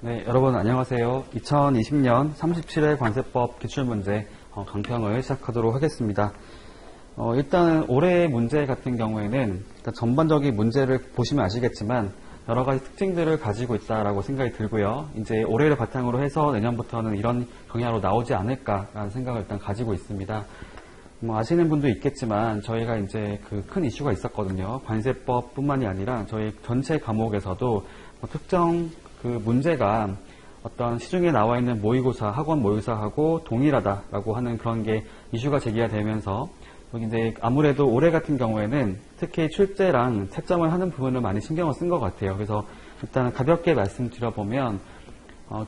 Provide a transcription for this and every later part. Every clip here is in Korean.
네, 여러분 안녕하세요. 2020년 37회 관세법 기출문제 강평을 시작하도록 하겠습니다. 일단 올해의 문제 같은 경우에는 일단 전반적인 문제를 보시면 아시겠지만 여러 가지 특징들을 가지고 있다라고 생각이 들고요. 이제 올해를 바탕으로 해서 내년부터는 이런 경향으로 나오지 않을까라는 생각을 일단 가지고 있습니다. 아시는 분도 있겠지만 저희가 이제 그 큰 이슈가 있었거든요. 관세법뿐만이 아니라 저희 전체 과목에서도 특정 그 문제가 어떤 시중에 나와 있는 모의고사, 학원 모의고사하고 동일하다라고 하는 그런 게 이슈가 제기가 되면서 여기 이제 아무래도 올해 같은 경우에는 특히 출제랑 채점을 하는 부분을 많이 신경을 쓴 것 같아요. 그래서 일단 가볍게 말씀드려보면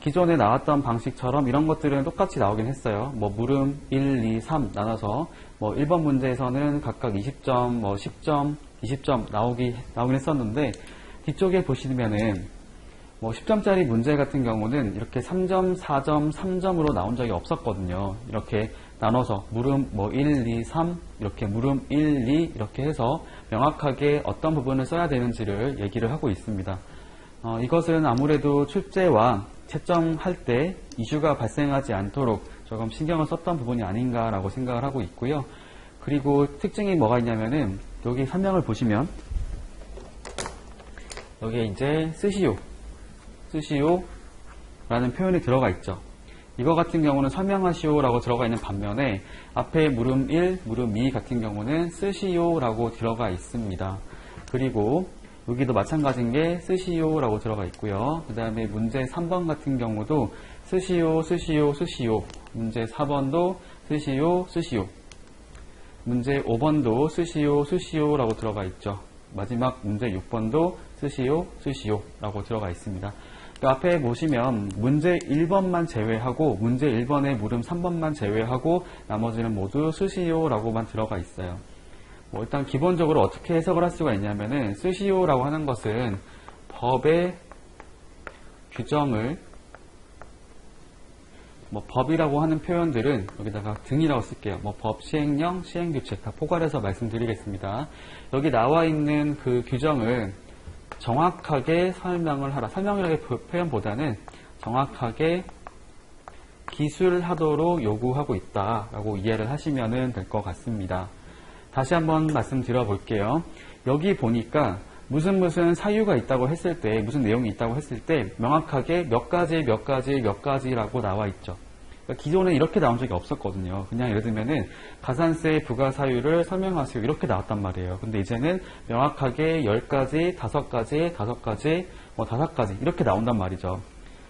기존에 나왔던 방식처럼 이런 것들은 똑같이 나오긴 했어요. 물음 1, 2, 3 나눠서 1번 문제에서는 각각 20점, 10점, 20점 나오긴 했었는데 뒤쪽에 보시면은 10점짜리 문제 같은 경우는 이렇게 3점, 4점, 3점으로 나온 적이 없었거든요. 이렇게 나눠서 물음 1, 2, 3 이렇게 물음 1, 2 이렇게 해서 명확하게 어떤 부분을 써야 되는지를 얘기를 하고 있습니다. 이것은 아무래도 출제와 채점할 때 이슈가 발생하지 않도록 조금 신경을 썼던 부분이 아닌가라고 생각을 하고 있고요. 그리고 특징이 뭐가 있냐면은 여기 설명을 보시면 여기에 이제 쓰시오라는 표현이 들어가 있죠. 이거 같은 경우는 설명하시오라고 들어가 있는 반면에 앞에 물음 1, 물음 2 같은 경우는 쓰시오라고 들어가 있습니다. 그리고 여기도 마찬가지인 게 쓰시오라고 들어가 있고요. 그 다음에 문제 3번 같은 경우도 쓰시오, 쓰시오, 쓰시오. 문제 4번도 쓰시오, 쓰시오. 문제 5번도 쓰시오, 쓰시오라고 들어가 있죠. 마지막 문제 6번도 쓰시오, 쓰시오라고 들어가 있습니다. 그 앞에 보시면 문제 1번만 제외하고 문제 1번에 물음 3번만 제외하고 나머지는 모두 쓰시오라고만 들어가 있어요. 일단 기본적으로 어떻게 해석을 할 수가 있냐면은 쓰시오라고 하는 것은 법의 규정을 법이라고 하는 표현들은 여기다가 등이라고 쓸게요. 법, 시행령, 시행규칙 다 포괄해서 말씀드리겠습니다. 여기 나와 있는 그 규정을 정확하게 설명을 하라. 설명이라는 표현보다는 정확하게 기술하도록 요구하고 있다라고 이해를 하시면 될 것 같습니다. 다시 한번 말씀드려 볼게요. 여기 보니까 무슨 사유가 있다고 했을 때, 무슨 내용이 있다고 했을 때 명확하게 몇 가지라고 나와 있죠. 그러니까 기존에 이렇게 나온 적이 없었거든요. 그냥 예를 들면은 가산세 부과 사유를 설명하세요. 이렇게 나왔단 말이에요. 근데 이제는 명확하게 10가지, 5가지, 5가지, 5가지 이렇게 나온단 말이죠.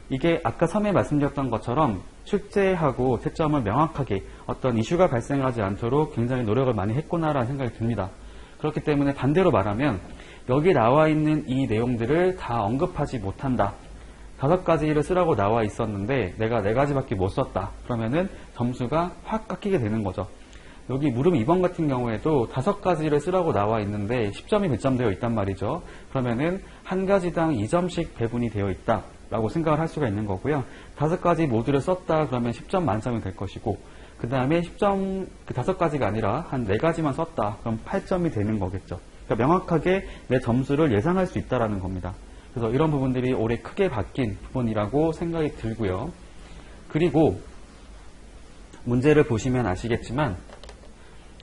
이게 아까 처음에 말씀드렸던 것처럼 출제하고 채점을 명확하게 어떤 이슈가 발생하지 않도록 굉장히 노력을 많이 했구나라는 생각이 듭니다. 그렇기 때문에 반대로 말하면 여기 나와 있는 이 내용들을 다 언급하지 못한다. 5가지를 쓰라고 나와 있었는데 내가 4가지밖에 못 썼다. 그러면은 점수가 확 깎이게 되는 거죠. 여기 물음 2번 같은 경우에도 5가지를 쓰라고 나와 있는데 10점이 배점되어 있단 말이죠. 그러면은 한 가지당 2점씩 배분이 되어 있다 라고 생각을 할 수가 있는 거고요. 5가지 모두를 썼다 그러면 10점 만점이 될 것이고 그 다음에 10점 그 5가지가 아니라 한 4가지만 썼다 그럼 8점이 되는 거겠죠. 그러니까 명확하게 내 점수를 예상할 수 있다라는 겁니다. 그래서 이런 부분들이 올해 크게 바뀐 부분이라고 생각이 들고요. 그리고 문제를 보시면 아시겠지만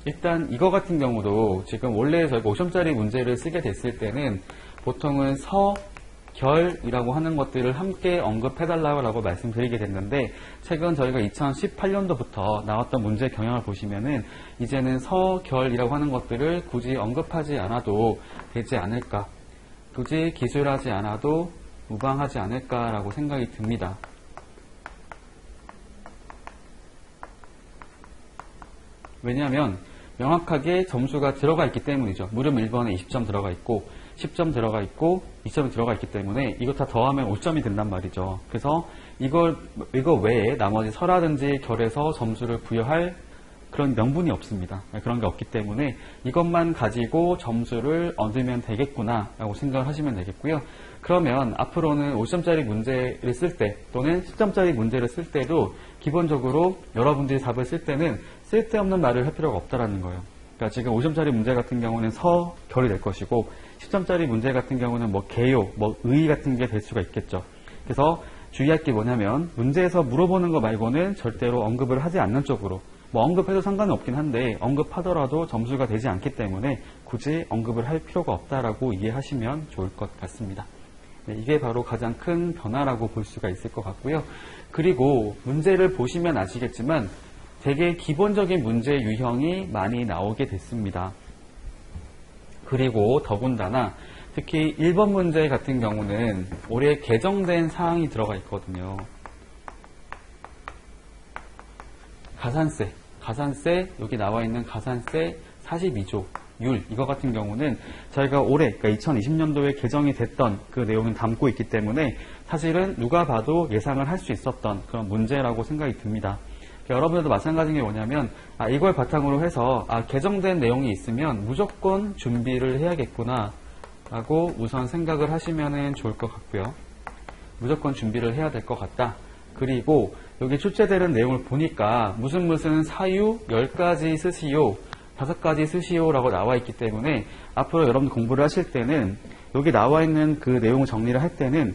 일단 이거 같은 경우도 지금 원래 저희가 5점짜리 문제를 쓰게 됐을 때는 보통은 결이라고 하는 것들을 함께 언급해달라고 말씀드리게 됐는데 최근 저희가 2018년도부터 나왔던 문제 경향을 보시면은 이제는 결이라고 하는 것들을 굳이 언급하지 않아도 되지 않을까, 굳이 기술하지 않아도 무방하지 않을까라고 생각이 듭니다. 왜냐하면 명확하게 점수가 들어가 있기 때문이죠. 물음 1번에 20점 들어가 있고 10점 들어가 있고 2점이 들어가 있기 때문에 이거 다 더하면 5점이 된단 말이죠. 그래서 이거 외에 나머지 서라든지 결에서 점수를 부여할 그런 명분이 없습니다. 그런 게 없기 때문에 이것만 가지고 점수를 얻으면 되겠구나 라고 생각을 하시면 되겠고요. 그러면 앞으로는 5점짜리 문제를 쓸 때 또는 10점짜리 문제를 쓸 때도 기본적으로 여러분들이 답을 쓸 때는 쓸데없는 말을 할 필요가 없다라는 거예요. 그러니까 지금 5점짜리 문제 같은 경우는 결이 될 것이고 10점짜리 문제 같은 경우는 개요, 의 같은 게 될 수가 있겠죠. 그래서 주의할 게 뭐냐면 문제에서 물어보는 거 말고는 절대로 언급을 하지 않는 쪽으로, 뭐 언급해도 상관은 없긴 한데 언급하더라도 점수가 되지 않기 때문에 굳이 언급을 할 필요가 없다라고 이해하시면 좋을 것 같습니다. 네, 이게 바로 가장 큰 변화라고 볼 수가 있을 것 같고요. 그리고 문제를 보시면 아시겠지만 되게 기본적인 문제 유형이 많이 나오게 됐습니다. 그리고 더군다나 특히 1번 문제 같은 경우는 올해 개정된 사항이 들어가 있거든요. 가산세, 여기 나와 있는 가산세 42조 율, 이거 같은 경우는 저희가 올해, 그러니까 2020년도에 개정이 됐던 그 내용을 담고 있기 때문에 사실은 누가 봐도 예상을 할 수 있었던 그런 문제라고 생각이 듭니다. 여러분들도 마찬가지인 게 뭐냐면 이걸 바탕으로 해서 개정된 내용이 있으면 무조건 준비를 해야겠구나 라고 우선 생각을 하시면 좋을 것 같고요. 무조건 준비를 해야 될 것 같다. 그리고 여기 출제되는 내용을 보니까 무슨 사유 10가지 쓰시오, 5가지 쓰시오라고 나와 있기 때문에 앞으로 여러분들 공부를 하실 때는 여기 나와 있는 그 내용 정리를 할 때는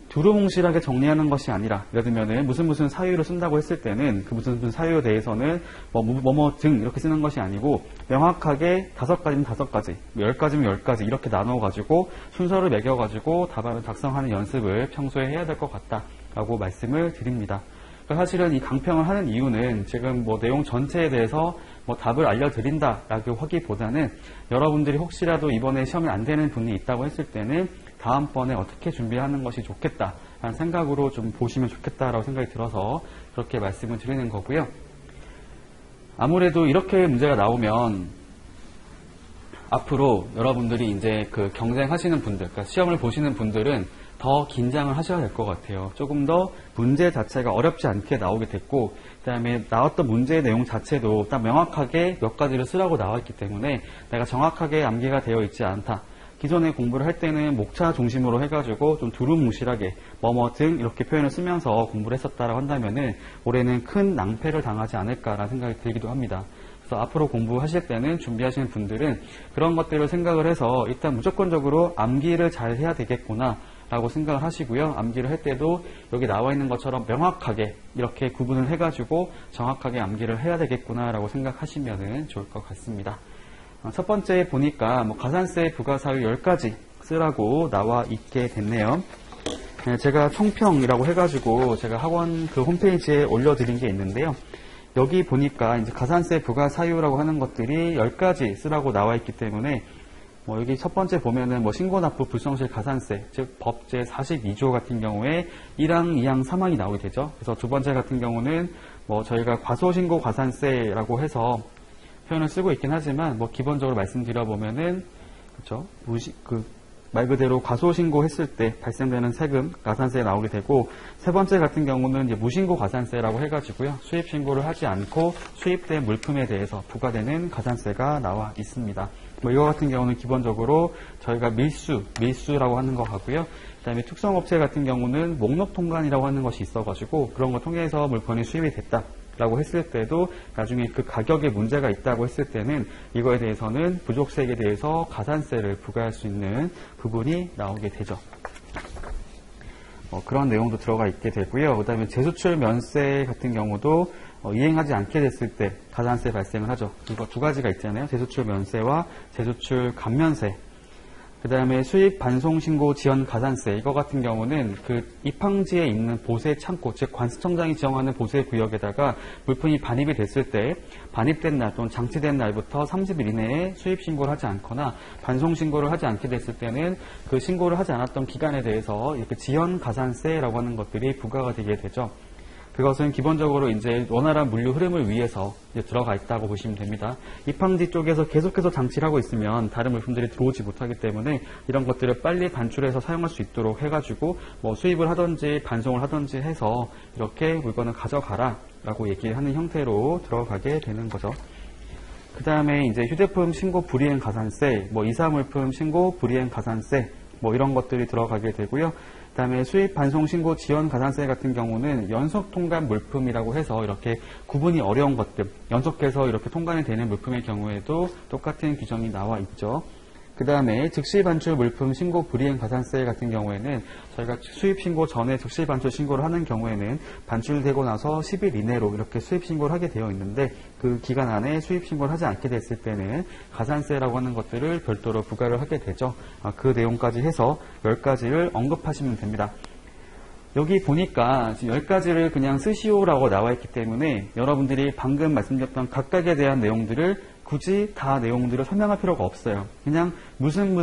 두루뭉실하게 정리하는 것이 아니라, 예를 들면 무슨 사유를 쓴다고 했을 때는 그 무슨 사유에 대해서는 뭐뭐 등 이렇게 쓰는 것이 아니고 명확하게 5가지면 5가지, 10가지면 10가지 이렇게 나눠가지고 순서를 매겨가지고 답안을 작성하는 연습을 평소에 해야 될 것 같다라고 말씀을 드립니다. 사실은 이 강평을 하는 이유는 지금 내용 전체에 대해서 답을 알려드린다라고 하기보다는 여러분들이 혹시라도 이번에 시험이 안 되는 분이 있다고 했을 때는 다음번에 어떻게 준비하는 것이 좋겠다라는 생각으로 좀 보시면 좋겠다라고 생각이 들어서 그렇게 말씀을 드리는 거고요. 아무래도 이렇게 문제가 나오면 앞으로 여러분들이 이제 그 경쟁하시는 분들, 그러니까 시험을 보시는 분들은 더 긴장을 하셔야 될 것 같아요. 조금 더 문제 자체가 어렵지 않게 나오게 됐고, 그 다음에 나왔던 문제의 내용 자체도 딱 명확하게 몇 가지를 쓰라고 나와 있기 때문에 내가 정확하게 암기가 되어 있지 않다. 기존에 공부를 할 때는 목차 중심으로 해가지고 좀 두루뭉실하게 뭐뭐 등 이렇게 표현을 쓰면서 공부를 했었다라고 한다면은 올해는 큰 낭패를 당하지 않을까라는 생각이 들기도 합니다. 그래서 앞으로 공부하실 때는 준비하시는 분들은 그런 것들을 생각을 해서 일단 무조건적으로 암기를 잘 해야 되겠구나 라고 생각을 하시고요. 암기를 할 때도 여기 나와 있는 것처럼 명확하게 이렇게 구분을 해가지고 정확하게 암기를 해야 되겠구나 라고 생각하시면 좋을 것 같습니다. 첫 번째 보니까 가산세 부가사유 10가지 쓰라고 나와 있게 됐네요. 제가 총평이라고 해가지고 제가 학원 그 홈페이지에 올려드린 게 있는데요. 여기 보니까 이제 가산세 부가사유라고 하는 것들이 10가지 쓰라고 나와 있기 때문에 여기 첫 번째 보면은 신고납부 불성실 가산세, 즉 법제 42조 같은 경우에 1항, 2항, 3항이 나오게 되죠. 그래서 두 번째 같은 경우는 저희가 과소신고 가산세라고 해서 표현을 쓰고 있긴 하지만 기본적으로 말씀드려보면은 그렇죠, 말 그대로 과소신고 했을 때 발생되는 세금, 가산세에 나오게 되고, 세 번째 같은 경우는 이제 무신고 가산세라고 해가지고요, 수입 신고를 하지 않고 수입된 물품에 대해서 부과되는 가산세가 나와 있습니다. 이거 같은 경우는 기본적으로 저희가 밀수라고 하는 거 하고요. 그 다음에 특성업체 같은 경우는 목록 통관이라고 하는 것이 있어가지고 그런 거 통해서 물건이 수입이 됐다라고 했을 때도 나중에 그 가격에 문제가 있다고 했을 때는 이거에 대해서는 부족세액에 대해서 가산세를 부과할 수 있는 부분이 나오게 되죠. 그런 내용도 들어가 있게 되고요. 그 다음에 재수출 면세 같은 경우도 이행하지 않게 됐을 때 가산세 발생을 하죠. 이거 두 가지가 있잖아요. 재수출 면세와 재수출 감면세. 그 다음에 수입 반송신고 지연 가산세. 이거 같은 경우는 그 입항지에 있는 보세 창고, 즉 관세청장이 지정하는 보세 구역에다가 물품이 반입이 됐을 때 반입된 날 또는 장치된 날부터 30일 이내에 수입 신고를 하지 않거나 반송 신고를 하지 않게 됐을 때는 그 신고를 하지 않았던 기간에 대해서 이렇게 지연 가산세라고 하는 것들이 부과가 되게 되죠. 그것은 기본적으로 이제 원활한 물류 흐름을 위해서 이제 들어가 있다고 보시면 됩니다. 입항지 쪽에서 계속해서 장치를 하고 있으면 다른 물품들이 들어오지 못하기 때문에 이런 것들을 빨리 반출해서 사용할 수 있도록 해가지고 수입을 하든지 반송을 하든지 해서 이렇게 물건을 가져가라 라고 얘기하는 형태로 들어가게 되는 거죠. 그 다음에 이제 휴대폰 신고 불이행 가산세, 이사물품 신고 불이행 가산세, 이런 것들이 들어가게 되고요. 그 다음에 수입 반송 신고 지연 가산세 같은 경우는 연속 통관 물품이라고 해서 이렇게 구분이 어려운 것들, 연속해서 이렇게 통관이 되는 물품의 경우에도 똑같은 규정이 나와 있죠. 그 다음에 즉시 반출 물품 신고 불이행 가산세 같은 경우에는 저희가 수입 신고 전에 즉시 반출 신고를 하는 경우에는 반출되고 나서 10일 이내로 이렇게 수입 신고를 하게 되어 있는데 그 기간 안에 수입 신고를 하지 않게 됐을 때는 가산세라고 하는 것들을 별도로 부과를 하게 되죠. 그 내용까지 해서 10가지를 언급하시면 됩니다. 여기 보니까 지금 10가지를 그냥 쓰시오라고 나와 있기 때문에 여러분들이 방금 말씀드렸던 각각에 대한 내용들을 굳이 다 내용들을 설명할 필요가 없어요. 그냥 무슨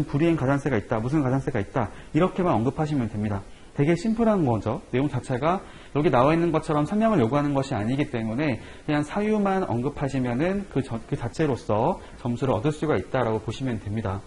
불이행 가산세가 있다, 무슨 가산세가 있다 이렇게만 언급하시면 됩니다. 되게 심플한 거죠. 내용 자체가 여기 나와 있는 것처럼 설명을 요구하는 것이 아니기 때문에 그냥 사유만 언급하시면은 그 자체로서 점수를 얻을 수가 있다라고 보시면 됩니다.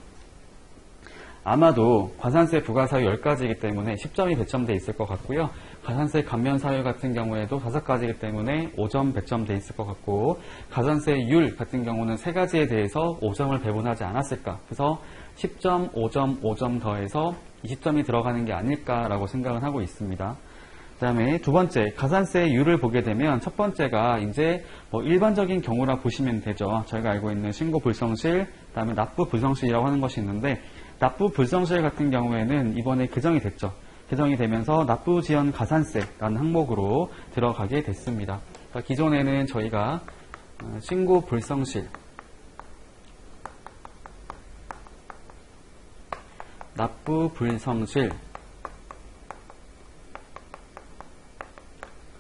아마도 가산세 부과 사유 10가지이기 때문에 10점이 배점되어 있을 것 같고요. 가산세 감면 사유 같은 경우에도 5가지이기 때문에 5점 배점되어 있을 것 같고 가산세율 같은 경우는 3가지에 대해서 5점을 배분하지 않았을까. 그래서 10점, 5점, 5점 더해서 20점이 들어가는 게 아닐까라고 생각을 하고 있습니다. 그 다음에 두 번째, 가산세율을 보게 되면 첫 번째가 이제 일반적인 경우라 보시면 되죠. 저희가 알고 있는 신고 불성실, 그 다음에 납부 불성실이라고 하는 것이 있는데 납부 불성실 같은 경우에는 이번에 개정이 됐죠. 개정이 되면서 납부 지연 가산세라는 항목으로 들어가게 됐습니다. 그러니까 기존에는 저희가 신고 불성실, 납부 불성실,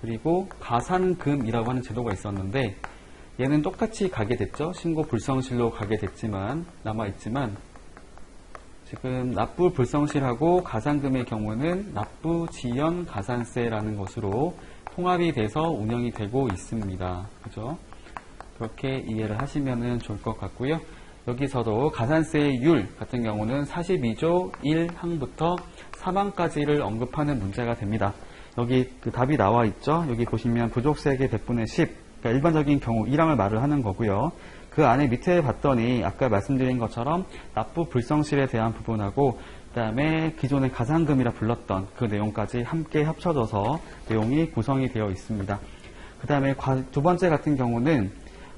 그리고 가산금이라고 하는 제도가 있었는데 얘는 똑같이 가게 됐죠. 신고 불성실로 가게 됐지만 남아있지만 지금 납부 불성실하고 가산금의 경우는 납부 지연 가산세라는 것으로 통합이 돼서 운영이 되고 있습니다. 그죠? 그렇게 이해를 하시면 좋을 것 같고요. 여기서도 가산세율 같은 경우는 42조 1항부터 4항까지를 언급하는 문제가 됩니다. 여기 그 답이 나와 있죠. 여기 보시면 부족세액의 100분의 10, 그러니까 일반적인 경우 1항을 말을 하는 거고요. 그 안에 밑에 봤더니 아까 말씀드린 것처럼 납부 불성실에 대한 부분하고 그 다음에 기존의 가산금이라 불렀던 그 내용까지 함께 합쳐져서 내용이 구성이 되어 있습니다. 그 다음에 두 번째 같은 경우는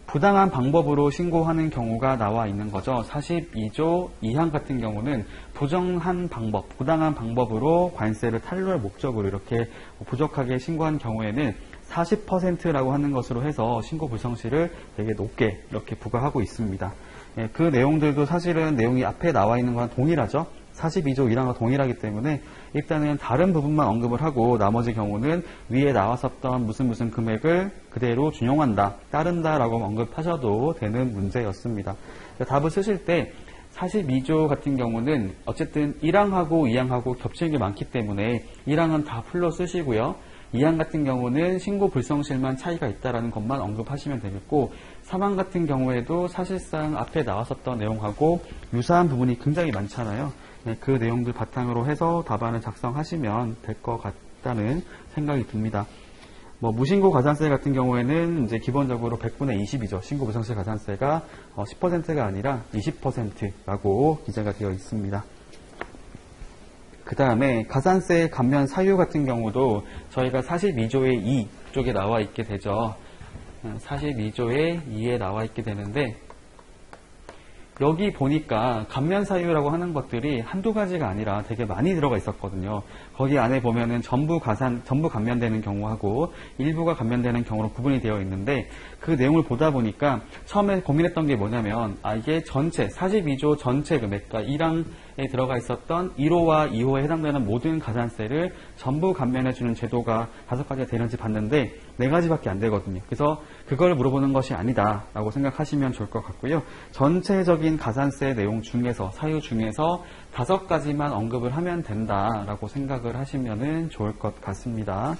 부당한 방법으로 신고하는 경우가 나와 있는 거죠. 42조 2항 같은 경우는 부정한 방법, 부당한 방법으로 관세를 탈루할 목적으로 이렇게 부족하게 신고한 경우에는 40%라고 하는 것으로 해서 신고 불성실을 되게 높게 이렇게 부과하고 있습니다. 그 내용들도 사실은 내용이 앞에 나와 있는 거랑 동일하죠. 42조 1항과 동일하기 때문에 일단은 다른 부분만 언급을 하고 나머지 경우는 위에 나왔었던 무슨 금액을 그대로 준용한다, 따른다 라고 언급하셔도 되는 문제였습니다. 답을 쓰실 때 42조 같은 경우는 어쨌든 1항하고 2항하고 겹치는 게 많기 때문에 1항은 다 풀로 쓰시고요. 2항 같은 경우는 신고 불성실만 차이가 있다는 것만 언급하시면 되겠고 3항 같은 경우에도 사실상 앞에 나왔었던 내용하고 유사한 부분이 굉장히 많잖아요. 그 내용들 바탕으로 해서 답안을 작성하시면 될 것 같다는 생각이 듭니다. 무신고 가산세 같은 경우에는 이제 기본적으로 100분의 20이죠. 신고 불성실 가산세가 10%가 아니라 20%라고 기재가 되어 있습니다. 그 다음에 가산세 감면 사유 같은 경우도 저희가 42조의 2 쪽에 나와 있게 되죠. 42조의 2에 나와 있게 되는데 여기 보니까 감면 사유라고 하는 것들이 한두 가지가 아니라 되게 많이 들어가 있었거든요. 거기 안에 보면은 전부 감면되는 경우하고 일부가 감면되는 경우로 구분이 되어 있는데 그 내용을 보다 보니까 처음에 고민했던 게 뭐냐면 이게 전체 42조 전체 금액, 그러니까 1항에 들어가 있었던 1호와 2호에 해당되는 모든 가산세를 전부 감면해주는 제도가 5가지가 되는지 봤는데 4가지밖에 안 되거든요. 그래서 그걸 물어보는 것이 아니다 라고 생각하시면 좋을 것 같고요. 전체적인 가산세 내용 중에서 사유 중에서 5가지만 언급을 하면 된다라고 생각을 하시면 좋을 것 같습니다.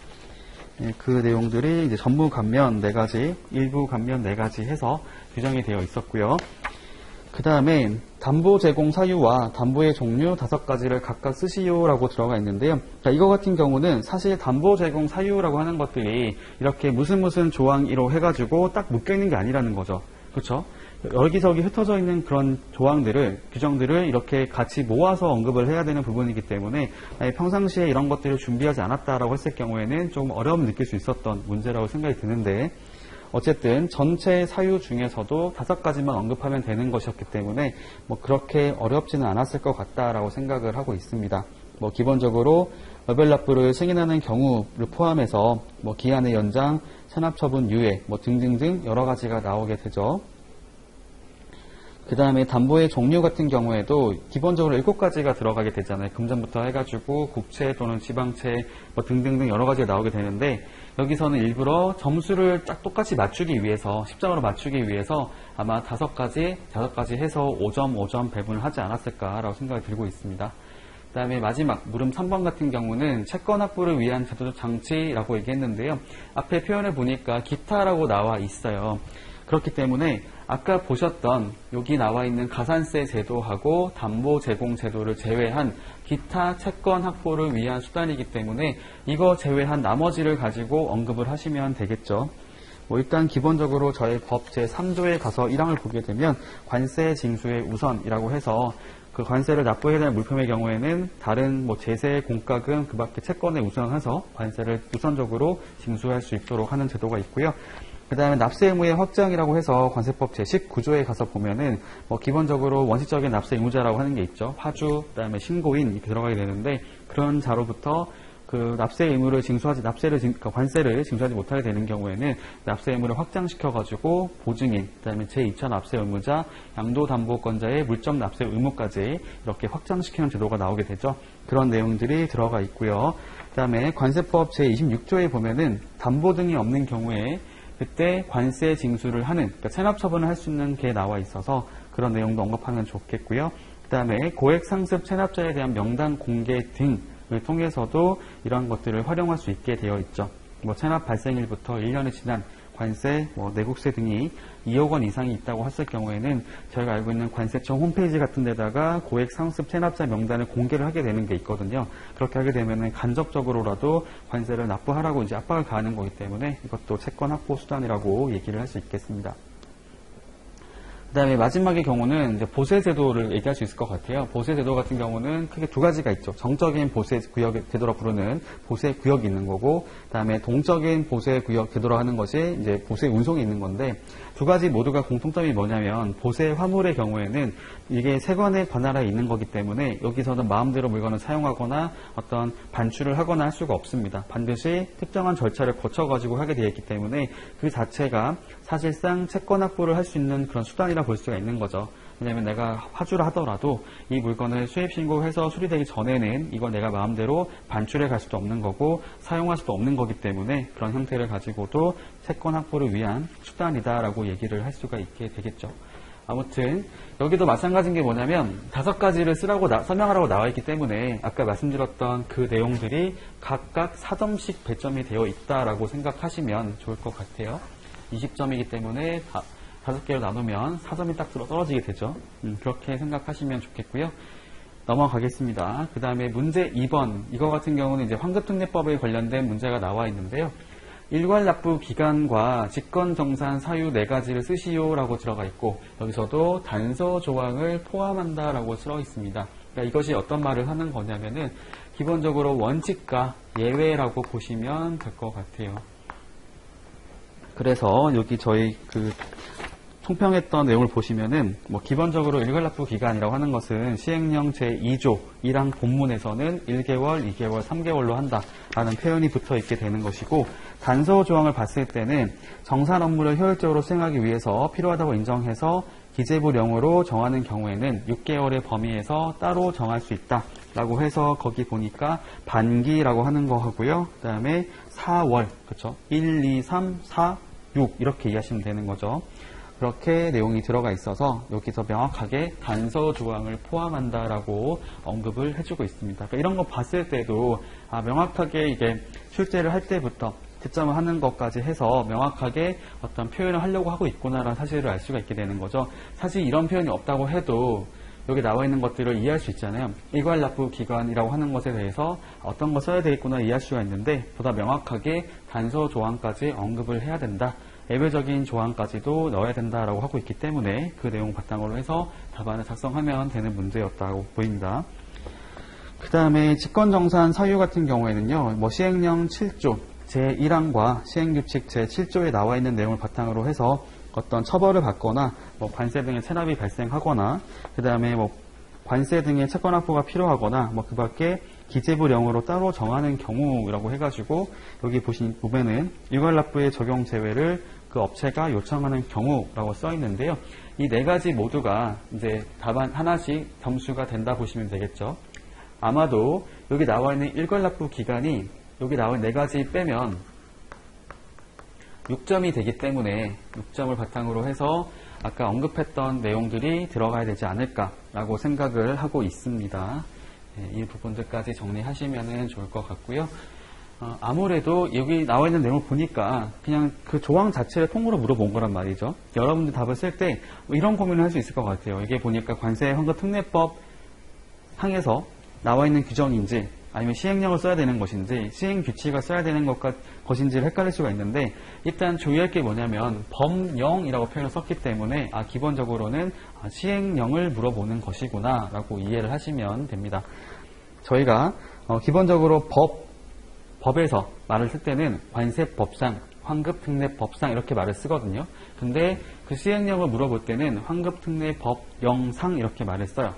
그 내용들이 이제 전부 감면 4가지, 일부 감면 4가지 해서 규정이 되어 있었고요. 그 다음에 담보 제공 사유와 담보의 종류 5가지를 각각 쓰시오라고 들어가 있는데요. 이거 같은 경우는 사실 담보 제공 사유라고 하는 것들이 이렇게 무슨 조항 1호 해가지고 딱 묶여있는 게 아니라는 거죠. 그렇죠? 여기저기 흩어져 있는 그런 규정들을 이렇게 같이 모아서 언급을 해야 되는 부분이기 때문에 평상시에 이런 것들을 준비하지 않았다라고 했을 경우에는 좀 어려움을 느낄 수 있었던 문제라고 생각이 드는데 어쨌든 전체 사유 중에서도 5가지만 언급하면 되는 것이었기 때문에 뭐 그렇게 어렵지는 않았을 것 같다라고 생각을 하고 있습니다. 뭐 기본적으로 여별납부를 승인하는 경우를 포함해서 뭐 기한의 연장, 체납처분 유예, 뭐 등등등 여러 가지가 나오게 되죠. 그 다음에 담보의 종류 같은 경우에도 기본적으로 7가지가 들어가게 되잖아요. 금전부터 해가지고 국채 또는 지방채 뭐 등등등 여러 가지가 나오게 되는데 여기서는 일부러 점수를 딱 똑같이 맞추기 위해서 10점으로 맞추기 위해서 아마 5가지 해서 5점, 5점 배분을 하지 않았을까라고 생각이 들고 있습니다. 그 다음에 마지막 물음 3번 같은 경우는 채권 확보를 위한 제도적 장치라고 얘기했는데요. 앞에 표현을 보니까 기타라고 나와 있어요. 그렇기 때문에 아까 보셨던 여기 나와 있는 가산세 제도하고 담보 제공 제도를 제외한 기타 채권 확보를 위한 수단이기 때문에 이거 제외한 나머지를 가지고 언급을 하시면 되겠죠. 뭐 일단 기본적으로 저희 법 제3조에 가서 1항을 보게 되면 관세 징수의 우선이라고 해서 그 관세를 납부해야 될 물품의 경우에는 다른 뭐 제세, 공과금 그 밖에 채권에 우선해서 관세를 우선적으로 징수할 수 있도록 하는 제도가 있고요. 그 다음에 납세 의무의 확정이라고 해서 관세법 제19조에 가서 보면은 뭐 기본적으로 원칙적인 납세 의무자라고 하는 게 있죠. 파주, 그 다음에 신고인 이렇게 들어가게 되는데 그런 자로부터 그 납세 의무를 그러니까 관세를 징수하지 못하게 되는 경우에는 납세 의무를 확장시켜가지고 보증인, 그 다음에 제2차 납세 의무자, 양도담보권자의 물적 납세 의무까지 이렇게 확장시키는 제도가 나오게 되죠. 그런 내용들이 들어가 있고요. 그 다음에 관세법 제26조에 보면은 담보 등이 없는 경우에 그때 관세 징수를 하는, 그러니까 체납 처분을 할 수 있는 게 나와 있어서 그런 내용도 언급하면 좋겠고요. 그 다음에 고액 상습 체납자에 대한 명단 공개 등을 통해서도 이런 것들을 활용할 수 있게 되어 있죠. 뭐 체납 발생일부터 1년이 지난 관세, 뭐 내국세 등이 2억 원 이상이 있다고 했을 경우에는 저희가 알고 있는 관세청 홈페이지 같은 데다가 고액 상습 체납자 명단을 공개를 하게 되는 게 있거든요. 그렇게 하게 되면은 간접적으로라도 관세를 납부하라고 이제 압박을 가하는 거기 때문에 이것도 채권 확보 수단이라고 얘기를 할 수 있겠습니다. 그 다음에 마지막의 경우는 이제 보세제도를 얘기할 수 있을 것 같아요. 보세제도 같은 경우는 크게 2가지가 있죠. 정적인 보세구역 제도라 부르는 보세구역이 있는 거고, 그 다음에 동적인 보세구역 제도라 하는 것이 이제 보세운송이 있는 건데, 2가지 모두가 공통점이 뭐냐면 보세 화물의 경우에는 이게 세관의 관할에 있는 거기 때문에 여기서는 마음대로 물건을 사용하거나 어떤 반출을 하거나 할 수가 없습니다. 반드시 특정한 절차를 거쳐가지고 하게 되어 있기 때문에 그 자체가 사실상 채권 확보를 할 수 있는 그런 수단이라 볼 수가 있는 거죠. 왜냐하면 내가 화주를 하더라도 이 물건을 수입신고해서 수리되기 전에는 이걸 내가 마음대로 반출해 갈 수도 없는 거고 사용할 수도 없는 거기 때문에 그런 형태를 가지고도 채권 확보를 위한 수단이다라고 얘기를 할 수가 있게 되겠죠. 아무튼 여기도 마찬가지인 게 뭐냐면 5가지를 쓰라고 설명하라고 나와 있기 때문에 아까 말씀드렸던 그 내용들이 각각 4점씩 배점이 되어 있다라고 생각하시면 좋을 것 같아요. 20점이기 때문에 5개로 나누면 4점이 딱 떨어지게 되죠. 그렇게 생각하시면 좋겠고요. 넘어가겠습니다. 그 다음에 문제 2번. 이거 같은 경우는 이제 환급특례법에 관련된 문제가 나와 있는데요. 일괄납부 기간과 직권정산 사유 4가지를 쓰시오라고 들어가 있고 여기서도 단서 조항을 포함한다라고 들어 있습니다. 그러니까 이것이 어떤 말을 하는 거냐면은 기본적으로 원칙과 예외라고 보시면 될 것 같아요. 그래서 여기 저희 총평했던 내용을 보시면은 뭐 기본적으로 일괄납부 기간이라고 하는 것은 시행령 제2조 1항 본문에서는 1개월, 2개월, 3개월로 한다라는 표현이 붙어 있게 되는 것이고 단서 조항을 봤을 때는 정산 업무를 효율적으로 수행하기 위해서 필요하다고 인정해서 기재부령으로 정하는 경우에는 6개월의 범위에서 따로 정할 수 있다라고 해서 거기 보니까 반기라고 하는 거 하고요. 그 다음에 4월, 그렇죠? 1, 2, 3, 4, 6 이렇게 이해하시면 되는 거죠. 그렇게 내용이 들어가 있어서 여기서 명확하게 단서 조항을 포함한다라고 언급을 해주고 있습니다. 그러니까 이런 거 봤을 때도 명확하게 이게 출제를 할 때부터 채점을 하는 것까지 해서 명확하게 어떤 표현을 하려고 하고 있구나라는 사실을 알 수가 있게 되는 거죠. 사실 이런 표현이 없다고 해도 여기 나와 있는 것들을 이해할 수 있잖아요. 일괄납부 기간이라고 하는 것에 대해서 어떤 거 써야 되겠구나 이해할 수가 있는데 보다 명확하게 단서 조항까지 언급을 해야 된다. 예외적인 조항까지도 넣어야 된다라고 하고 있기 때문에 그 내용 바탕으로 해서 답안을 작성하면 되는 문제였다고 보입니다. 그 다음에 직권정산 사유 같은 경우에는요. 뭐 시행령 7조 제1항과 시행규칙 제7조에 나와 있는 내용을 바탕으로 해서 어떤 처벌을 받거나 관세 등의 체납이 발생하거나 그 다음에 관세 등의 채권 확보가 필요하거나 그 밖에 기재부령으로 따로 정하는 경우라고 해가지고 여기 보면은 일괄납부의 적용 제외를 그 업체가 요청하는 경우라고 써 있는데요. 이 네 가지 모두가 이제 답안 하나씩 점수가 된다 보시면 되겠죠. 아마도 여기 나와 있는 일괄납부 기간이 여기 나온 네 가지 빼면 6점이 되기 때문에 6점을 바탕으로 해서 아까 언급했던 내용들이 들어가야 되지 않을까라고 생각을 하고 있습니다. 이 부분들까지 정리하시면 좋을 것 같고요. 아무래도 여기 나와 있는 내용을 보니까 그냥 그 조항 자체를 통으로 물어본 거란 말이죠. 여러분들 답을 쓸 때 이런 고민을 할 수 있을 것 같아요. 이게 보니까 관세 환급 특례법 항에서 나와 있는 규정인지 아니면 시행령을 써야 되는 것인지 시행규칙을 써야 되는 것인지를 헷갈릴 수가 있는데 일단 주의할 게 뭐냐면 법령이라고 표현을 썼기 때문에 기본적으로는 시행령을 물어보는 것이구나 라고 이해를 하시면 됩니다. 저희가 기본적으로 법에서 말을 쓸 때는 관세법상, 환급특례법상 이렇게 말을 쓰거든요. 근데 그 시행령을 물어볼 때는 환급특례법령상 이렇게 말을 써요.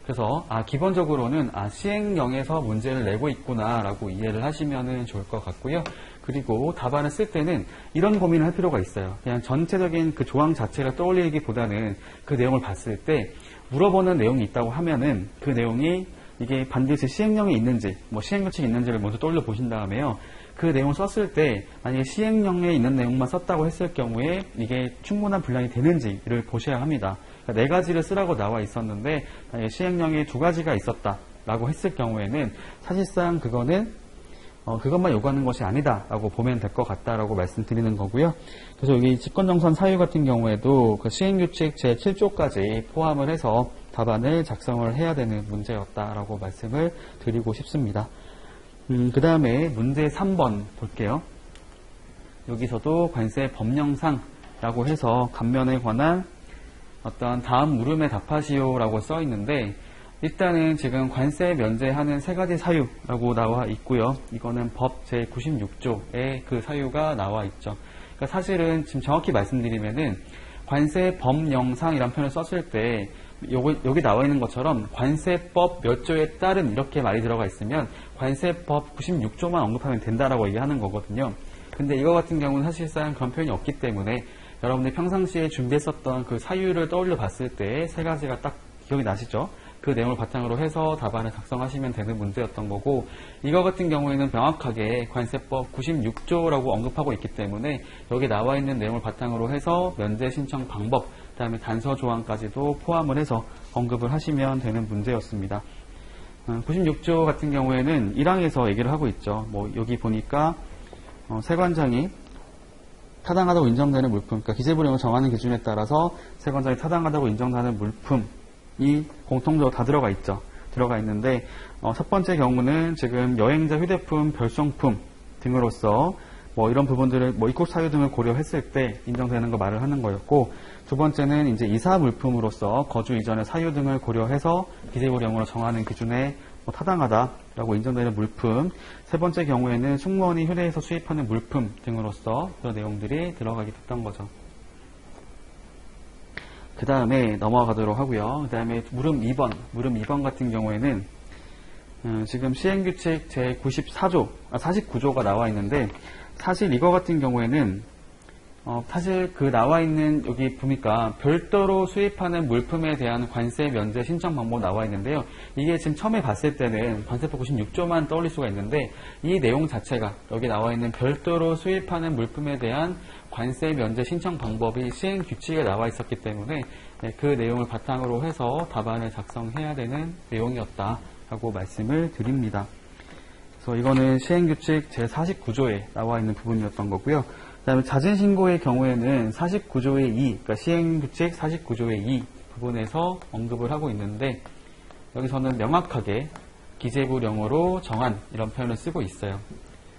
그래서 기본적으로는 시행령에서 문제를 내고 있구나 라고 이해를 하시면 좋을 것 같고요. 그리고 답안을 쓸 때는 이런 고민을 할 필요가 있어요. 그냥 전체적인 그 조항 자체를 떠올리기보다는 그 내용을 봤을 때 물어보는 내용이 있다고 하면은 그 내용이 이게 반드시 시행령이 있는지 시행규칙이 있는지를 먼저 떠올려 보신 다음에요. 그 내용을 썼을 때 만약에 시행령에 있는 내용만 썼다고 했을 경우에 이게 충분한 분량이 되는지를 보셔야 합니다. 그러니까 네 가지를 쓰라고 나와 있었는데 만약에 시행령에 두 가지가 있었다라고 했을 경우에는 사실상 그것만 요구하는 것이 아니다라고 보면 될 것 같다라고 말씀드리는 거고요. 그래서 여기 직권정산 사유 같은 경우에도 그 시행규칙 제7조까지 포함을 해서 답안을 작성을 해야 되는 문제였다라고 말씀을 드리고 싶습니다. 그 다음에 문제 3번 볼게요. 여기서도 관세 법령상이라고 해서 감면에 관한 어떤 다음 물음에 답하시오라고 써 있는데 일단은 지금 관세 면제하는 세 가지 사유라고 나와 있고요. 이거는 법 제96조에 그 사유가 나와 있죠. 그러니까 사실은 지금 정확히 말씀드리면은 관세 법령상이란 표현을 썼을 때 여기 나와 있는 것처럼 관세법 몇 조에 따른 이렇게 말이 들어가 있으면 관세법 96조만 언급하면 된다라고 얘기하는 거거든요. 근데 이거 같은 경우는 사실상 그런 표현이 없기 때문에 여러분들 평상시에 준비했었던 그 사유를 떠올려 봤을 때 세 가지가 딱 기억이 나시죠? 그 내용을 바탕으로 해서 답안을 작성하시면 되는 문제였던 거고 이거 같은 경우에는 명확하게 관세법 96조라고 언급하고 있기 때문에 여기 나와 있는 내용을 바탕으로 해서 면제 신청 방법 그 다음에 단서 조항까지도 포함을 해서 언급을 하시면 되는 문제였습니다. 96조 같은 경우에는 1항에서 얘기를 하고 있죠. 여기 보니까 세관장이 타당하다고 인정되는 물품, 그러니까 기재부령을 정하는 기준에 따라서 세관장이 타당하다고 인정되는 물품이 공통적으로 다 들어가 있죠. 들어가 있는데 첫 번째 경우는 지금 여행자 휴대폰 별송품 등으로서 이런 부분들을 입국 사유 등을 고려했을 때 인정되는 거 말을 하는 거였고 두 번째는 이제 이사 물품으로서 거주 이전의 사유 등을 고려해서 기재부령으로 정하는 기준에 타당하다라고 인정되는 물품. 세 번째 경우에는 승무원이 휴대해서 수입하는 물품 등으로서 그런 내용들이 들어가게 됐던 거죠. 그 다음에 넘어가도록 하고요. 그 다음에 물음 2번 같은 경우에는 지금 시행규칙 제94조, 49조가 나와 있는데 사실 이거 같은 경우에는 사실 그 나와 있는 여기 보니까 별도로 수입하는 물품에 대한 관세 면제 신청 방법 나와 있는데요. 이게 지금 처음에 봤을 때는 관세법 96조만 떠올릴 수가 있는데 이 내용 자체가 여기 나와 있는 별도로 수입하는 물품에 대한 관세 면제 신청 방법이 시행 규칙에 나와 있었기 때문에 그 내용을 바탕으로 해서 답안을 작성해야 되는 내용이었다라고 말씀을 드립니다. 그래서 이거는 시행규칙 제49조에 나와 있는 부분이었던 거고요. 그 다음에 자진신고의 경우에는 49조의 2, 그러니까 시행규칙 49조의 2 부분에서 언급을 하고 있는데 여기서는 명확하게 기재부령으로 정한 이런 표현을 쓰고 있어요.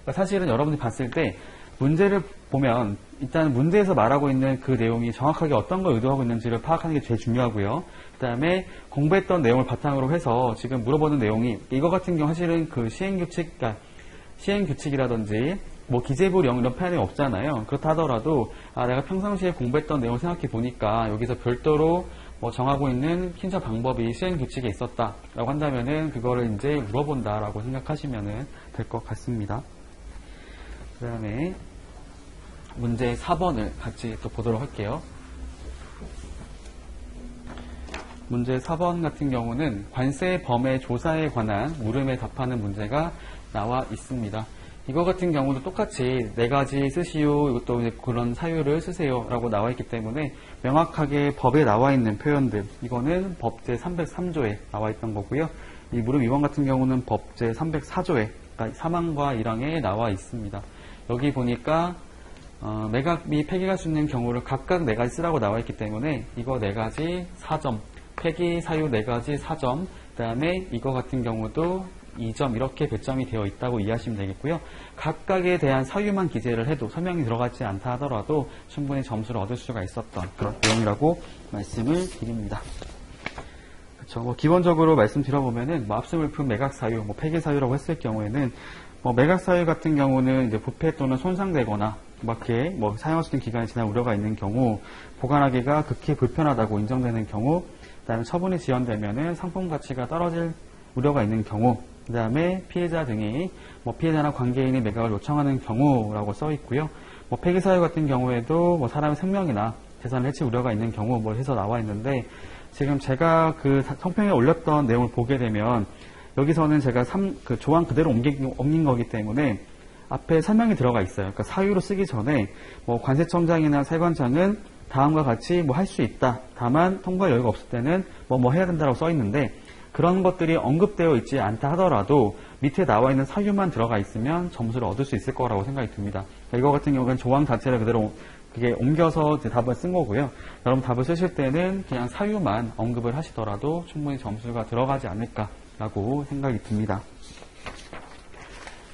그러니까 사실은 여러분들이 봤을 때 문제를 보면 일단 문제에서 말하고 있는 그 내용이 정확하게 어떤 걸 의도하고 있는지를 파악하는 게 제일 중요하고요. 그 다음에 공부했던 내용을 바탕으로 해서 지금 물어보는 내용이 이거 같은 경우 사실은 그 시행규칙이라든지 뭐 기재부 이런 편이 없잖아요. 그렇다 하더라도 내가 평상시에 공부했던 내용을 생각해 보니까 여기서 별도로 뭐 정하고 있는 심사 방법이 시행 규칙에 있었다라고 한다면은 그거를 이제 물어본다라고 생각하시면은 될 것 같습니다. 그 다음에 문제 4번을 같이 또 보도록 할게요. 문제 4번 같은 경우는 관세 범의 조사에 관한 물음에 답하는 문제가 나와 있습니다. 이거 같은 경우도 똑같이 4가지 쓰시오, 이것도 이제 그런 사유를 쓰세요 라고 나와 있기 때문에 명확하게 법에 나와 있는 표현들, 이거는 법 제303조에 나와 있던 거고요. 이 물음 2번 같은 경우는 법 제304조에, 그러니까 3항과 1항에 나와 있습니다. 여기 보니까 매각 및 폐기할 수 있는 경우를 각각 4가지 쓰라고 나와 있기 때문에 이거 4가지 4점, 폐기 사유 4가지 4점, 그 다음에 이거 같은 경우도 2점 이렇게 배점이 되어 있다고 이해하시면 되겠고요. 각각에 대한 사유만 기재를 해도 설명이 들어가지 않다 하더라도 충분히 점수를 얻을 수가 있었던 그런 내용이라고 말씀을 드립니다. 그렇죠. 뭐 기본적으로 말씀드려보면은 뭐 압수물품 매각 사유, 뭐 폐기 사유라고 했을 경우에는 뭐 매각 사유 같은 경우는 이제 부패 또는 손상되거나 이렇게 뭐 사용할 수 있는 기간이 지난 우려가 있는 경우, 보관하기가 극히 불편하다고 인정되는 경우, 그다음에 처분이 지연되면은 상품 가치가 떨어질 우려가 있는 경우, 그 다음에 피해자 등이 뭐 피해자나 관계인이 매각을 요청하는 경우라고 써 있고요. 뭐 폐기 사유 같은 경우에도 뭐 사람의 생명이나 재산을 해칠 우려가 있는 경우 뭐 해서 나와 있는데, 지금 제가 그 성평에 올렸던 내용을 보게 되면 여기서는 제가 그 조항 그대로 옮긴 거기 때문에 앞에 설명이 들어가 있어요. 그러니까 사유로 쓰기 전에 뭐 관세청장이나 세관장은 다음과 같이 뭐 할 수 있다. 다만 통과 여유가 없을 때는 뭐 해야 된다고 써 있는데, 그런 것들이 언급되어 있지 않다 하더라도 밑에 나와 있는 사유만 들어가 있으면 점수를 얻을 수 있을 거라고 생각이 듭니다. 이거 같은 경우는 조항 자체를 그대로 그게 옮겨서 답을 쓴 거고요. 여러분 답을 쓰실 때는 그냥 사유만 언급을 하시더라도 충분히 점수가 들어가지 않을까라고 생각이 듭니다.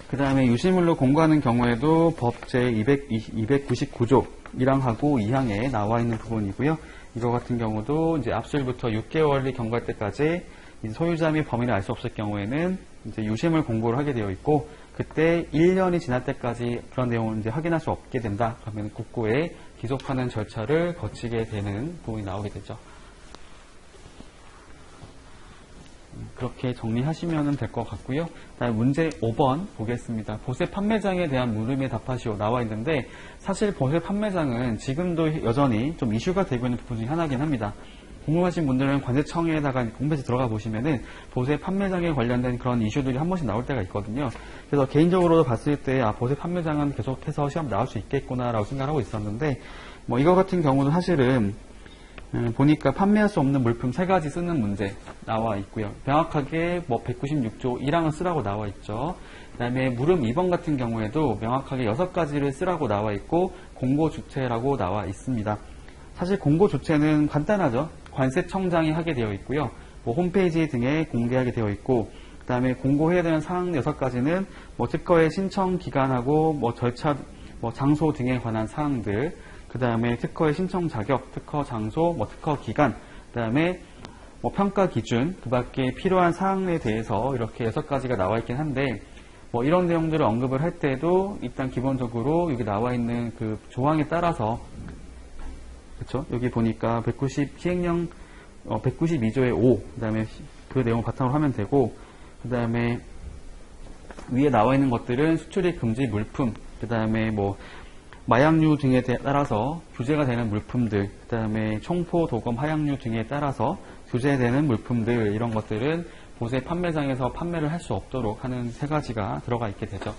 그 다음에 유실물로 공고하는 경우에도 법 제299조 1항하고 2항에 나와 있는 부분이고요. 이거 같은 경우도 이제 압수일부터 6개월이 경과할 때까지 소유자 및 범인을 알 수 없을 경우에는 이제 유실물 공고를 하게 되어 있고, 그때 1년이 지날 때까지 그런 내용을 이제 확인할 수 없게 된다. 그러면 국고에 기속하는 절차를 거치게 되는 부분이 나오게 되죠. 그렇게 정리하시면 될 것 같고요. 다음 문제 5번 보겠습니다. 보세 판매장에 대한 물음에 답하시오 나와 있는데, 사실 보세 판매장은 지금도 여전히 좀 이슈가 되고 있는 부분 중에 하나긴 합니다. 궁금하신 분들은 관세청에다가 홈페이지 들어가 보시면은 보세 판매장에 관련된 그런 이슈들이 한 번씩 나올 때가 있거든요. 그래서 개인적으로 봤을 때 보세 판매장은 계속해서 시험 나올 수 있겠구나라고 생각하고 있었는데, 뭐 이거 같은 경우는 사실은 보니까 판매할 수 없는 물품 3가지 쓰는 문제 나와 있고요. 명확하게 뭐 196조 1항을 쓰라고 나와 있죠. 그 다음에 물음 2번 같은 경우에도 명확하게 6가지를 쓰라고 나와 있고 공고 주체라고 나와 있습니다. 사실 공고 주체는 간단하죠. 관세청장이 하게 되어 있고요. 뭐 홈페이지 등에 공개하게 되어 있고, 그 다음에 공고해야 되는 사항 6가지는 뭐 특허의 신청 기간하고 뭐 절차, 뭐 장소 등에 관한 사항들, 그 다음에 특허의 신청 자격, 특허 장소, 뭐 특허 기간, 그 다음에 뭐 평가 기준, 그 밖에 필요한 사항에 대해서 이렇게 6가지가 나와 있긴 한데, 뭐 이런 내용들을 언급을 할 때도 일단 기본적으로 여기 나와 있는 그 조항에 따라서, 그렇죠? 여기 보니까 190 192조의 5, 그 다음에 그 내용을 바탕으로 하면 되고, 그 다음에 위에 나와 있는 것들은 수출입 금지 물품, 그 다음에 뭐 마약류 등에 따라서 규제가 되는 물품들, 그 다음에 총포, 도검, 하약류 등에 따라서 규제되는 물품들, 이런 것들은 보세 판매장에서 판매를 할 수 없도록 하는 3가지가 들어가 있게 되죠.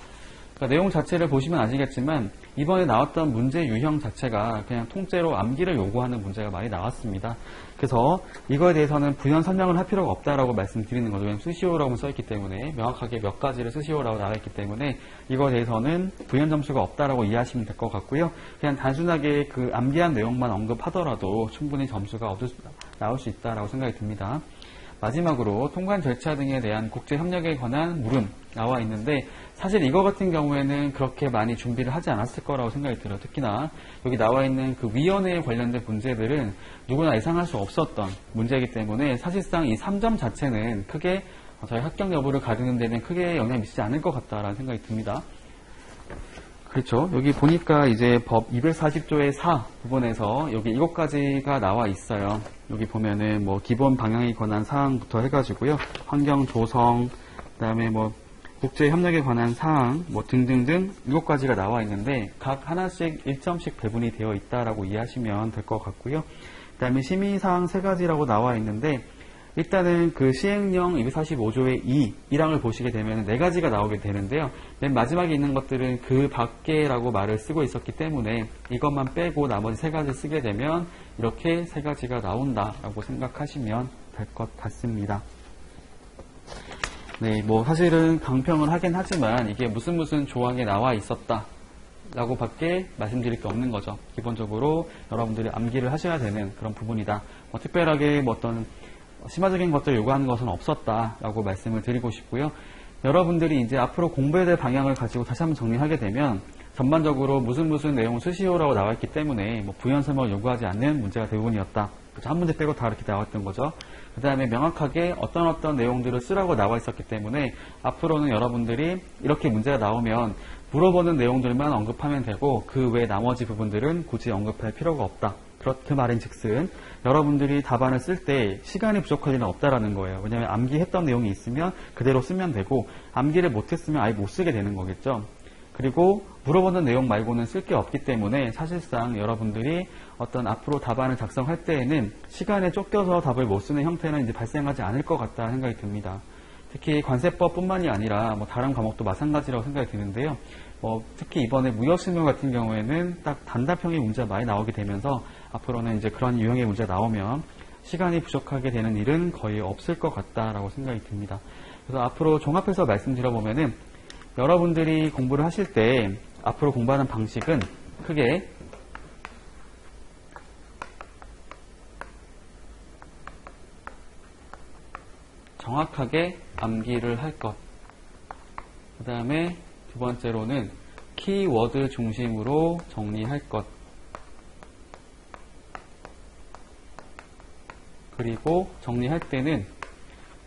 그러니까 내용 자체를 보시면 아시겠지만 이번에 나왔던 문제 유형 자체가 그냥 통째로 암기를 요구하는 문제가 많이 나왔습니다. 그래서 이거에 대해서는 부연 설명을 할 필요가 없다라고 말씀드리는 거죠. 왜냐하면 쓰시오라고 써있기 때문에, 명확하게 몇 가지를 쓰시오라고 나와 있기 때문에 이거에 대해서는 부연 점수가 없다라고 이해하시면 될 것 같고요. 그냥 단순하게 그 암기한 내용만 언급하더라도 충분히 점수가 나올 수 있다라고 생각이 듭니다. 마지막으로 통관 절차 등에 대한 국제협력에 관한 물음 나와 있는데, 사실 이거 같은 경우에는 그렇게 많이 준비를 하지 않았을 거라고 생각이 들어요. 특히나 여기 나와 있는 그 위원회에 관련된 문제들은 누구나 예상할 수 없었던 문제이기 때문에 사실상 이 3점 자체는 크게 저희 합격 여부를 가리는 데는 크게 영향을 미치지 않을 것 같다라는 생각이 듭니다. 그렇죠. 여기 보니까 이제 법 240조의 4 부분에서 여기 이것까지가 나와 있어요. 여기 보면은 뭐 기본 방향에 관한 사항부터 해가지고요. 환경 조성, 그다음에 뭐 국제 협력에 관한 사항, 뭐 등등등 이것까지가 나와 있는데 각 하나씩 1점씩 배분이 되어 있다라고 이해하시면 될 것 같고요. 그다음에 심의 사항 3가지라고 나와 있는데 일단은 그 시행령 245조의 1항을 보시게 되면 4가지가 나오게 되는데요. 맨 마지막에 있는 것들은 그 밖에라고 말을 쓰고 있었기 때문에 이것만 빼고 나머지 3가지 쓰게 되면 이렇게 3가지가 나온다라고 생각하시면 될 것 같습니다. 네, 뭐 사실은 강평을 하긴 하지만 이게 무슨 조항에 나와 있었다 라고 밖에 말씀드릴 게 없는 거죠. 기본적으로 여러분들이 암기를 하셔야 되는 그런 부분이다. 뭐 특별하게 뭐 어떤 심화적인 것들을 요구하는 것은 없었다라고 말씀을 드리고 싶고요. 여러분들이 이제 앞으로 공부해야 될 방향을 가지고 다시 한번 정리하게 되면 전반적으로 무슨 내용을 쓰시오라고 나와 있기 때문에 뭐 부연 설명을 요구하지 않는 문제가 대부분이었다. 한 문제 빼고 다 이렇게 나왔던 거죠. 그 다음에 명확하게 어떤 내용들을 쓰라고 나와 있었기 때문에 앞으로는 여러분들이 이렇게 문제가 나오면 물어보는 내용들만 언급하면 되고 그 외 나머지 부분들은 굳이 언급할 필요가 없다. 그 말인즉슨 여러분들이 답안을 쓸 때 시간이 부족할 일은 없다라는 거예요. 왜냐하면 암기했던 내용이 있으면 그대로 쓰면 되고 암기를 못했으면 아예 못 쓰게 되는 거겠죠. 그리고 물어보는 내용 말고는 쓸 게 없기 때문에 사실상 여러분들이 어떤 앞으로 답안을 작성할 때에는 시간에 쫓겨서 답을 못 쓰는 형태는 이제 발생하지 않을 것 같다는 생각이 듭니다. 특히 관세법뿐만이 아니라 뭐 다른 과목도 마찬가지라고 생각이 드는데요. 특히 이번에 무역실무 같은 경우에는 딱 단답형의 문제가 많이 나오게 되면서 앞으로는 이제 그런 유형의 문제가 나오면 시간이 부족하게 되는 일은 거의 없을 것 같다라고 생각이 듭니다. 그래서 앞으로 종합해서 말씀드려보면은 여러분들이 공부를 하실 때 앞으로 공부하는 방식은 크게 정확하게 암기를 할 것. 그 다음에 두 번째로는 키워드 중심으로 정리할 것. 그리고 정리할 때는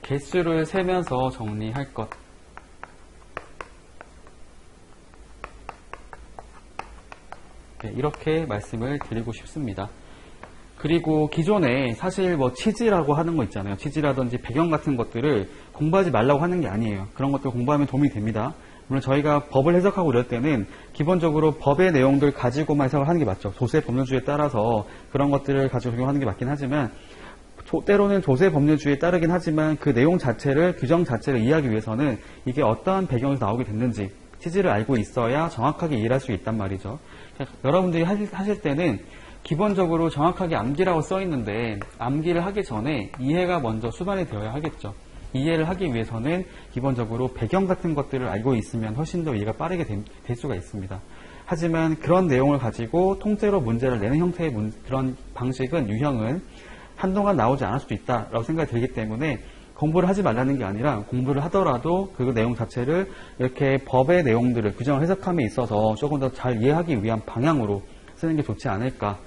개수를 세면서 정리할 것. 네, 이렇게 말씀을 드리고 싶습니다. 그리고 기존에 사실 뭐 치지라고 하는 거 있잖아요. 치지라든지 배경 같은 것들을 공부하지 말라고 하는 게 아니에요. 그런 것들 공부하면 도움이 됩니다. 물론 저희가 법을 해석하고 이럴 때는 기본적으로 법의 내용들 가지고만 해석을 하는 게 맞죠. 조세 법률주의에 따라서 그런 것들을 가지고 적용하는 게 맞긴 하지만 때로는 조세 법률주의에 따르긴 하지만 그 내용 자체를 규정 자체를 이해하기 위해서는 이게 어떠한 배경에서 나오게 됐는지 취지를 알고 있어야 정확하게 이해할 수 있단 말이죠. 여러분들이 하실 때는 기본적으로 정확하게 암기라고 써 있는데 암기를 하기 전에 이해가 먼저 수반이 되어야 하겠죠. 이해를 하기 위해서는 기본적으로 배경 같은 것들을 알고 있으면 훨씬 더 이해가 빠르게 될 수가 있습니다. 하지만 그런 내용을 가지고 통째로 문제를 내는 형태의 그런 방식은 유형은 한동안 나오지 않을 수도 있다라고 생각이 들기 때문에 공부를 하지 말라는 게 아니라 공부를 하더라도 그 내용 자체를 이렇게 법의 내용들을 규정을 해석함에 있어서 조금 더 잘 이해하기 위한 방향으로 쓰는 게 좋지 않을까.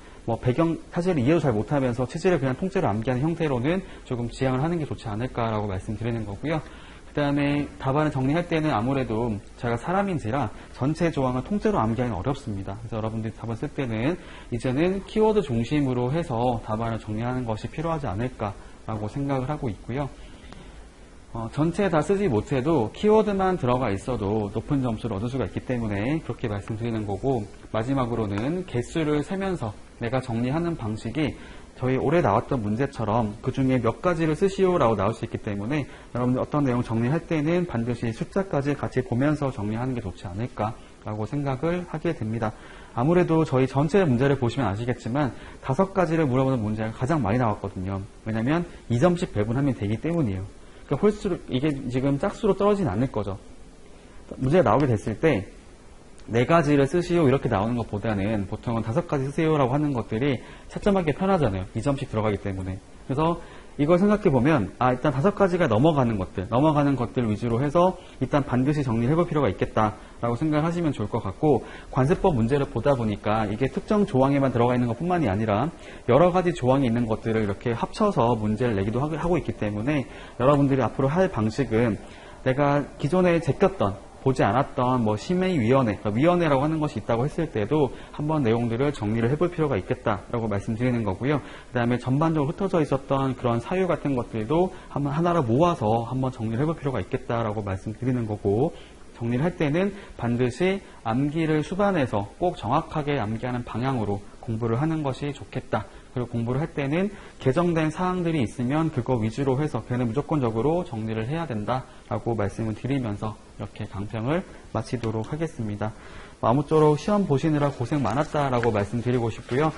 사실 이해도 잘 못하면서 취지를 그냥 통째로 암기하는 형태로는 조금 지향을 하는 게 좋지 않을까라고 말씀드리는 거고요. 그 다음에 답안을 정리할 때는 아무래도 제가 사람인지라 전체 조항을 통째로 암기하기는 어렵습니다. 그래서 여러분들이 답안 쓸 때는 이제는 키워드 중심으로 해서 답안을 정리하는 것이 필요하지 않을까라고 생각을 하고 있고요. 전체 다 쓰지 못해도 키워드만 들어가 있어도 높은 점수를 얻을 수가 있기 때문에 그렇게 말씀드리는 거고, 마지막으로는 개수를 세면서 내가 정리하는 방식이 저희 올해 나왔던 문제처럼 그 중에 몇 가지를 쓰시오라고 나올 수 있기 때문에 여러분들 어떤 내용 정리할 때는 반드시 숫자까지 같이 보면서 정리하는 게 좋지 않을까라고 생각을 하게 됩니다. 아무래도 저희 전체 문제를 보시면 아시겠지만 5가지를 물어보는 문제가 가장 많이 나왔거든요. 왜냐하면 2점씩 배분하면 되기 때문이에요. 그러니까 홀수로 이게 지금 짝수로 떨어지진 않을 거죠. 문제가 나오게 됐을 때 4가지를 쓰시오 이렇게 나오는 것보다는 보통은 5가지 쓰세요라고 하는 것들이 채점하기 편하잖아요. 2점씩 들어가기 때문에. 그래서 이걸 생각해보면 일단 5가지가 넘어가는 것들 위주로 해서 일단 반드시 정리를 해볼 필요가 있겠다라고 생각하시면 좋을 것 같고, 관세법 문제를 보다 보니까 이게 특정 조항에만 들어가 있는 것뿐만이 아니라 여러 가지 조항이 있는 것들을 이렇게 합쳐서 문제를 내기도 하고 있기 때문에 여러분들이 앞으로 할 방식은 내가 기존에 제꼈던 보지 않았던 뭐 심의위원회, 그러니까 위원회라고 하는 것이 있다고 했을 때도 한번 내용들을 정리를 해볼 필요가 있겠다라고 말씀드리는 거고요. 그 다음에 전반적으로 흩어져 있었던 그런 사유 같은 것들도 한번 하나로 모아서 한번 정리를 해볼 필요가 있겠다라고 말씀드리는 거고, 정리를 할 때는 반드시 암기를 수반해서 꼭 정확하게 암기하는 방향으로 공부를 하는 것이 좋겠다. 그리고 공부를 할 때는 개정된 사항들이 있으면 그거 위주로 해서 걔는 무조건적으로 정리를 해야 된다라고 말씀을 드리면서 이렇게 강평을 마치도록 하겠습니다. 아무쪼록 시험 보시느라 고생 많았다라고 말씀드리고 싶고요.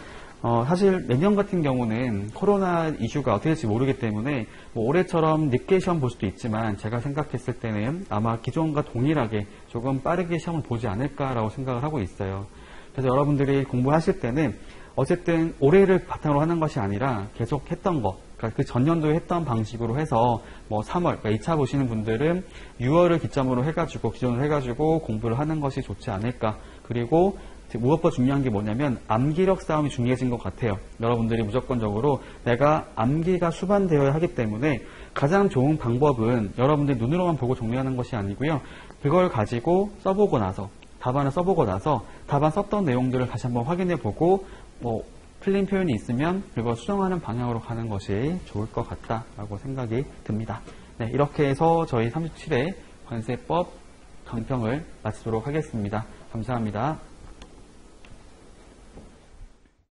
사실 내년 같은 경우는 코로나 이슈가 어떻게 될지 모르기 때문에 뭐 올해처럼 늦게 시험 볼 수도 있지만 제가 생각했을 때는 아마 기존과 동일하게 조금 빠르게 시험을 보지 않을까라고 생각을 하고 있어요. 그래서 여러분들이 공부하실 때는 어쨌든 올해를 바탕으로 하는 것이 아니라 계속 했던 거, 그러니까 그 전년도에 했던 방식으로 해서 뭐 3월, 그러니까 2차 보시는 분들은 6월을 기점으로 기준으로 해가지고 공부를 하는 것이 좋지 않을까. 그리고 무엇보다 중요한 게 뭐냐면 암기력 싸움이 중요해진 것 같아요. 여러분들이 무조건적으로 내가 암기가 수반되어야 하기 때문에 가장 좋은 방법은 여러분들이 눈으로만 보고 정리하는 것이 아니고요. 그걸 가지고 써보고 나서, 답안을 써보고 나서 답안 썼던 내용들을 다시 한번 확인해보고 뭐 틀린 표현이 있으면 그걸 수정하는 방향으로 가는 것이 좋을 것 같다라고 생각이 듭니다. 네, 이렇게 해서 저희 37회 관세법 강평을 마치도록 하겠습니다. 감사합니다.